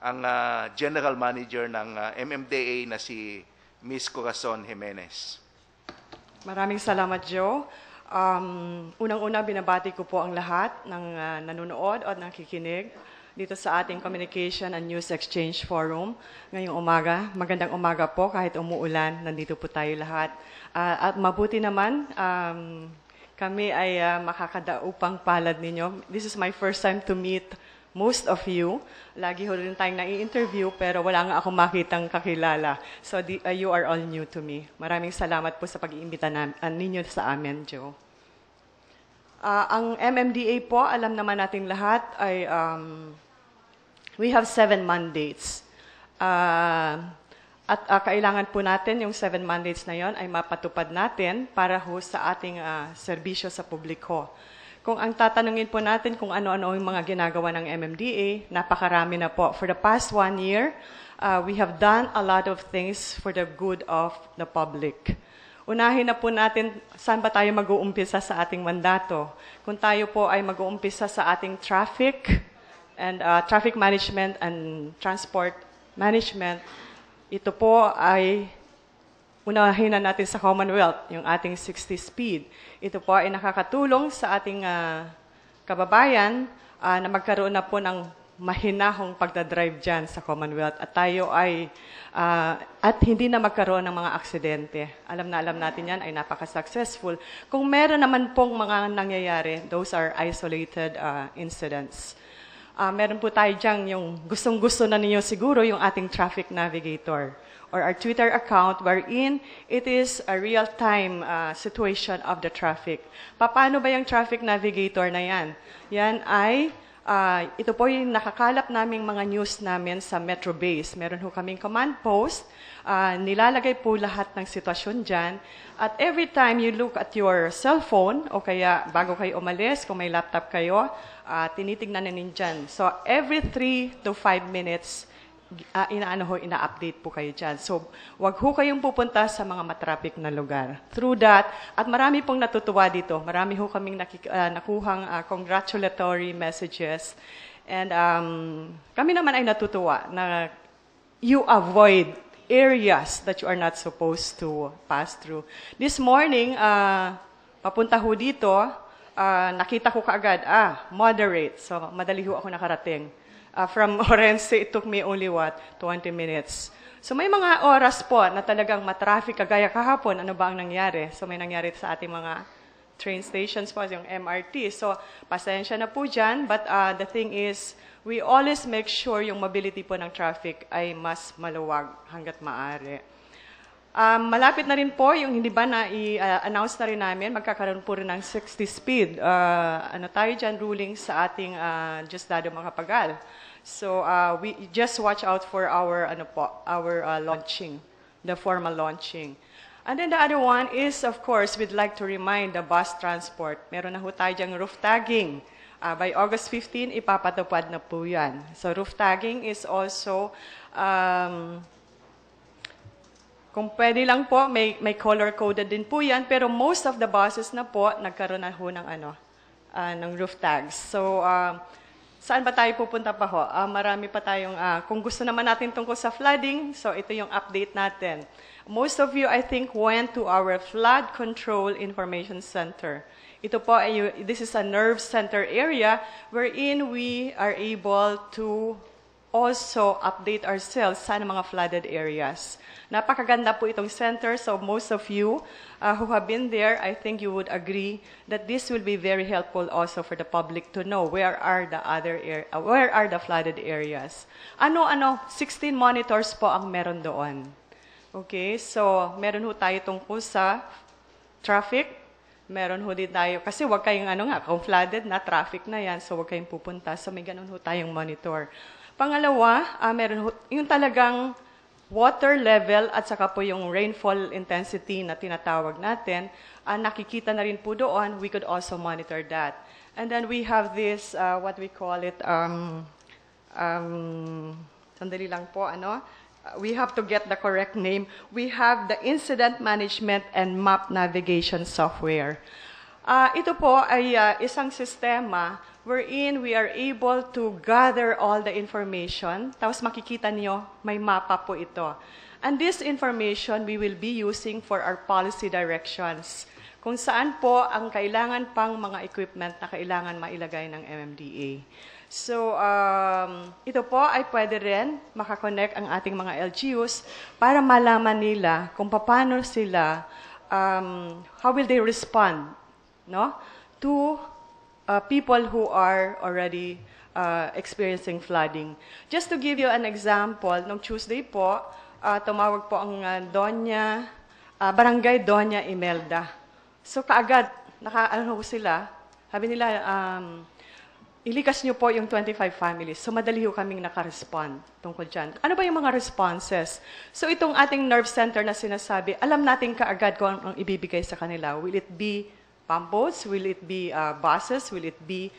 ang General Manager ng MMDA na si Ms. Corazon Jimenez. Maraming salamat, Joe. Unang-una, binabati ko po ang lahat ng nanonood o nakikinig dito sa ating Communication and News Exchange Forum ngayong umaga. Magandang umaga po kahit umuulan, nandito po tayo lahat. At mabuti naman, kami ay makakadaupang palad ninyo. This is my first time to meet most of you. Lagi ho rin tayong nai-interview pero wala nga akong makitang kakilala. So you are all new to me. Maraming salamat po sa pag-iimbita ninyo sa amin, Joe. Ang MMDA po, alam naman natin lahat, ay we have 7 mandates. At kailangan po natin yung 7 mandates na yon ay mapatupad natin para ho sa ating serbisyo sa publiko. Kung ang tatanungin po natin kung ano-ano yung mga ginagawa ng MMDA, napakarami na po. For the past 1 year, we have done a lot of things for the good of the public. Unahin na po natin saan ba tayo mag-uumpisa sa ating mandato. Kung tayo po ay mag-uumpisa sa ating traffic and traffic management and transport management, ito po ay unahin na natin sa Commonwealth, yung ating 60 speed. Ito po ay nakakatulong sa ating kababayan na magkaroon na po ng mahinahong pagdadrive dyan sa Commonwealth at tayo ay at hindi na magkaroon ng mga aksidente. Alam natin yan ay napaka-successful. Kung meron naman pong mga nangyayari, those are isolated incidents. Meron po tayo dyan yung gustong-gusto na ninyo siguro yung ating traffic navigator or our Twitter account wherein it is a real-time situation of the traffic. Paano ba yung traffic navigator na yan? Yan ay ito po yung nakakalap naming mga news namin sa Metro Base. Meron ho kaming command post, nilalagay po lahat ng sitwasyon dyan. At every time you look at your cellphone, o kaya bago kayo umalis, kung may laptop kayo, tinitignan na ninyo dyan. So every 3 to 5 minutes, ina-update po kayo dyan. So, wag ho kayong pupunta sa mga matraffic na lugar. Through that, at marami pong natutuwa dito. Marami ho kaming nakuhang congratulatory messages. And kami naman ay natutuwa na you avoid areas that you are not supposed to pass through. This morning, papunta ho dito, nakita ko kaagad, moderate. So, madali ho ako nakarating. From Orense, it took me only 20 minutes. So may mga oras po na talagang matraffic, kagaya kahapon, ano ba ang nangyari? So may nangyari sa ating mga train stations po, yung MRT. So pasensya na po dyan, but the thing is, we always make sure yung mobility po ng traffic ay mas maluwag hanggat maaari. Malapit na rin po yung hindi ba na i-announce na rin namin, magkakaroon po rin ng 60 speed. Ano tayo dyan, ruling sa ating Diosdado Macapagal. So we just watch out for our launching, the formal launching. And then the other one is, of course, we'd like to remind the bus transport. Meron na ho tayo dyang roof tagging. By August 15, ipapatupad na po yan. So roof tagging is also, kung pwede lang po, may color-coded din po yan, pero most of the buses na po, nagkaroon na ho ng roof tags. So, saan ba tayo pupunta pa ho? Marami pa tayong, kung gusto naman natin tungkol sa flooding, so ito yung update natin. Most of you, I think, went to our Flood Control Information Center. Ito po, this is a nerve center area wherein we are able to also update ourselves sa mga flooded areas. Napakaganda po itong center, so most of you who have been there, I think you would agree that this will be very helpful also for the public to know where are the flooded areas. 16 monitors po ang meron doon. Okay, so meron ho tayo tungkol sa traffic, meron ho din tayo, kasi wag kayong kung flooded na, traffic na yan, so wag kayong pupunta, so may ganun ho tayong monitor. Pangalawa, meron yung talagang water level at saka po yung rainfall intensity na tinatawag natin, nakikita na rin po doon, we could also monitor that. And then we have this, what we call it, sandali lang po, we have to get the correct name. We have the Incident Management and Map Navigation Software. Ito po ay isang sistema wherein we are able to gather all the information. Tapos makikita niyo, may mapa po ito. And this information we will be using for our policy directions, kung saan po ang kailangan pang mga equipment na kailangan mailagay ng MMDA. So, ito po ay pwede rin makakonect ang ating mga LGUs para malaman nila kung paano sila, how will they respond, no, to people who are already experiencing flooding. Just to give you an example, noong Tuesday po, tumawag po ang Barangay Doña Imelda. So kaagad, nakaano sila, sabi nila, ilikas niyo po yung 25 families. So madali ho kaming nakarespond tungkol dyan. Ano ba yung mga responses? So itong ating nerve center na sinasabi, alam natin kaagad kung ang ibibigay sa kanila. Will it be pump boats? Will it be buses? Will it be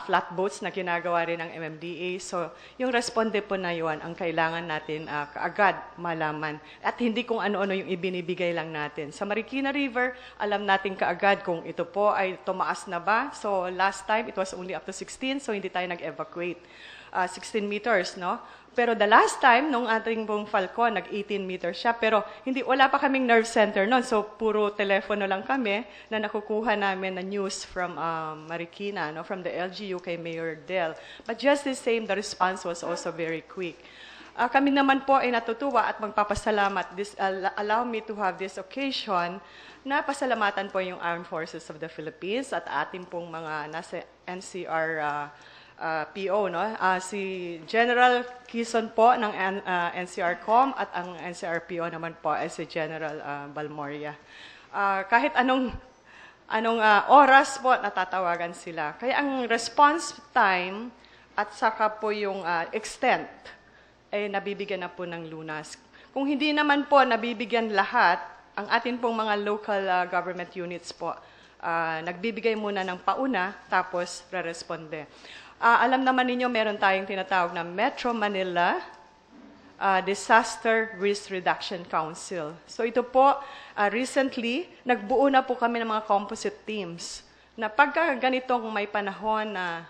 flatboats na ginagawa rin ng MMDA? So, yung responde po na yun, ang kailangan natin kaagad malaman. At hindi kung ano-ano yung ibinibigay lang natin. Sa Marikina River, alam natin kaagad kung ito po ay tumaas na ba. So, last time, it was only up to 16, so hindi tayo nag-evacuate. 16 meters, no? Pero the last time, nung ating pong Falcon, nag-18 meters siya. Pero wala pa kaming nerve center noon. So, puro telepono lang kami na nakukuha namin na news from Marikina, no? From the LGU kay Mayor Del. But just the same, the response was also very quick. Kami naman po ay natutuwa at magpapasalamat. Allow me to have this occasion na pasalamatan po yung Armed Forces of the Philippines at ating pong mga nasa NCR PO, no? Si General Quezon po ng NCRCOM at ang NCRPO naman po ay si General Balmoria. Kahit anong oras po natatawagan sila. Kaya ang response time at saka po yung extent ay nabibigyan na po ng lunas. Kung hindi naman po nabibigyan lahat, ang atin pong mga local government units po, nagbibigay muna ng pauna tapos re-responde. Alam naman ninyo, meron tayong tinatawag na Metro Manila Disaster Risk Reduction Council. So ito po, recently, nagbuo na po kami ng mga composite teams na pagka ganitong may panahon na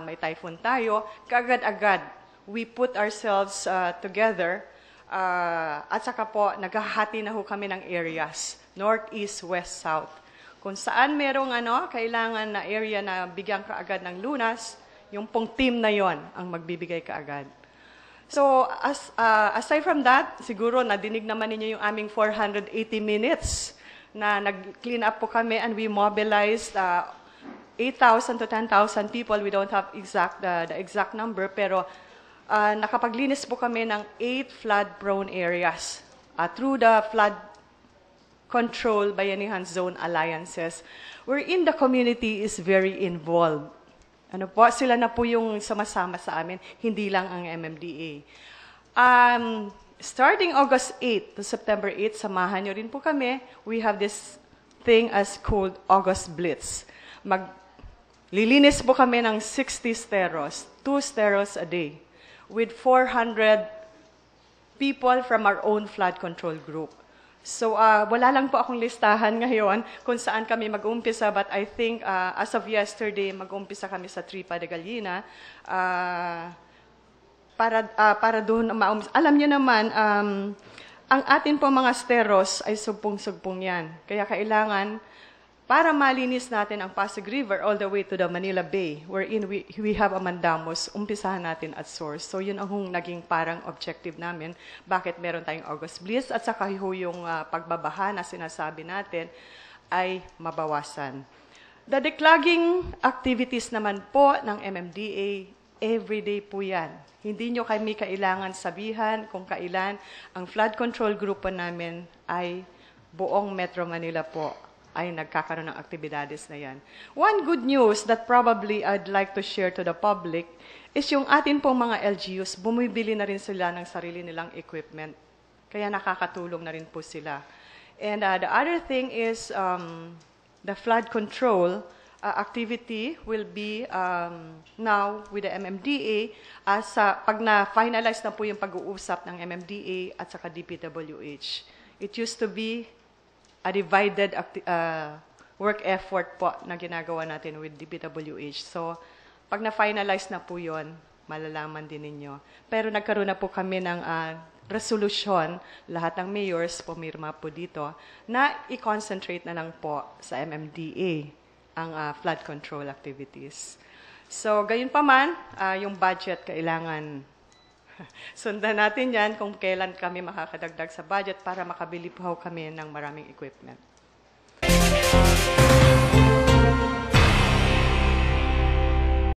may typhoon tayo, kaagad-agad, we put ourselves together at saka po, naghahati na ho kami ng areas, north, east, west, south. Kung saan merong kailangan na area na bigyan kaagad ng lunas, yung pong team na yon ang magbibigay kaagad. So, aside from that, siguro nadinig naman ninyo yung aming 480 minutes na nag-clean up po kami and we mobilized 8,000 to 10,000 people. We don't have the exact number, pero nakapaglinis po kami ng 8 flood-prone areas through the flood control Bayanihan Zone Alliances, wherein the community is very involved. Ano po, sila na po yung sumasama sa amin, hindi lang ang MMDA. Starting August 8 to September 8, samahan nyo rin po kami. We have this thing as called August Blitz. Lilinis po kami ng 60 steros, 2 steros a day, with 400 people from our own flood control group. So, wala lang po akong listahan ngayon kung saan kami mag-umpisa, but I think as of yesterday, mag-umpisa kami sa Tripa de Gallina para doon maumpisa. Alam niyo naman, ang atin po mga steros ay sugpong-sugpong yan. Kaya kailangan, para malinis natin ang Pasig River all the way to the Manila Bay, wherein we have a mandamos, umpisahan natin at source. So yun ang naging parang objective namin, bakit meron tayong August Blitz, at saka yung pagbabaha na sinasabi natin ay mabawasan. The declogging activities naman po ng MMDA, everyday po yan. Hindi nyo kami kailangan sabihan kung kailan ang flood control group po namin ay buong Metro Manila po ay nagkakaroon ng aktibidades na yan. One good news that probably I'd like to share to the public is yung atin pong mga LGUs, bumibili na rin sila ng sarili nilang equipment. Kaya nakakatulong na rin po sila. And the other thing is the flood control activity will be now with the MMDA as pag na-finalize na po yung pag-uusap ng MMDA at saka DPWH. It used to be a divided work effort po na ginagawa natin with DPWH. So, pag na-finalize na po yun, malalaman din ninyo. Pero nagkaroon na po kami ng resolution, lahat ng mayors pumirma po dito, na i-concentrate na lang po sa MMDA ang flood control activities. So, gayon pa man, yung budget kailangan sundan natin yan kung kailan kami makakadagdag sa budget para makabili po kami ng maraming equipment.